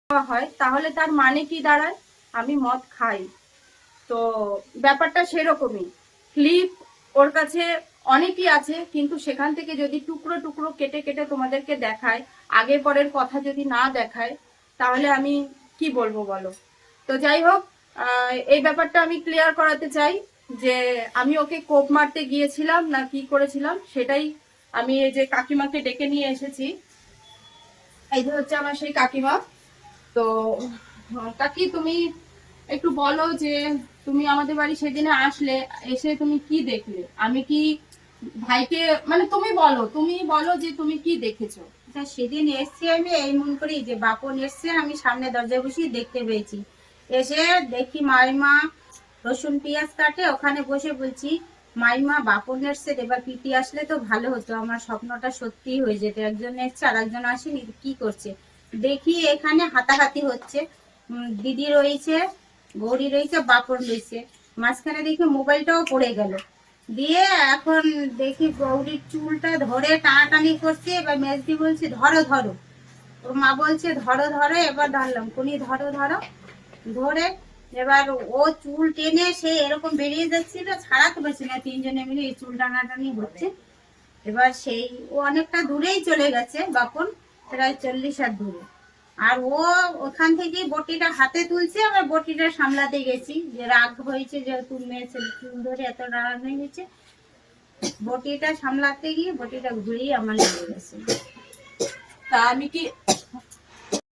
হয় তাহলে তার মানে কি দাঁড়ায়, আমি মদ খাই। তো ব্যাপারটা সেরকমই। ক্লিপ ওর কাছে অনেকই আছে, কিন্তু সেখান থেকে যদি টুকরো টুকরো কেটে কেটে তোমাদেরকে দেখায়, আগে পরের কথা যদি না দেখায়, তাহলে আমি কি বলবো বলো। তো যাই হোক, এই ব্যাপারটা আমি ক্লিয়ার করাতে চাই যে আমি ওকে কোপ মারতে গিয়েছিলাম না কি করেছিলাম, সেটাই আমি এই যে কাকিমাকে ডেকে নিয়ে এসেছি। এই যে হচ্ছে আমার সেই কাকিমা। তো কাকি, তুমি একটু বলো যে তুমি আমাদের বাড়ি সেদিনে আসলে, এসে তুমি কি দেখলে? আমি কি ভাইকে, মানে তুমি বলো যে তুমি কি দেখেছো। সেদিন এসছি আমি এই মন করি যে বাপন এসছে, আমি সামনে দরজায় বসে দেখতে পেয়েছি। এসে দেখি মাইমা রসুন পেঁয়াজ কাটে, ওখানে বসে বলছি মাইমা বাপন এসছে, এবার পিটি আসলে তো ভালো হতো, আমার স্বপ্নটা সত্যি হয়ে যেত, একজন এসছে আর একজন আসেনি, কি করছে দেখি এখানে হাতাহাতি হচ্ছে। দিদি রয়েছে, গৌরী রয়েছে, বাপন রয়েছে, মাঝখানে দেখি মোবাইলটাও পড়ে গেল। দিয়ে এখন দেখি গৌরীর চুলটা ধরে টানাটানি করছে, এবার মেজদি বলছে ধরো ধরো, ওর মা বলছে ধরো ধরো, এবার ধরলাম, কোনি ধরো ধরো, ধরে এবার ও চুল টেনে সে এরকম বেরিয়ে যাচ্ছিল, ছাড়াতে পারছি না, তিনজনে মিলে এই চুল টানাটানি হচ্ছে। এবার সেই ও অনেকটা দূরেই চলে গেছে বাপন, প্রায় 40 হাত দূরে। আর ও ওখান থেকে বটিটা হাতে তুলছে, আবার বটিটা সামলাতে গেছি, যে রাগ হয়েছে যেহেতু মেয়ে ছেলে চুল ধরে এত রাগ হয়ে গেছে, বটিটা সামলাতে গিয়ে বটিটা ঘুরিয়ে আমার লেগে গেছে। তা আমি কি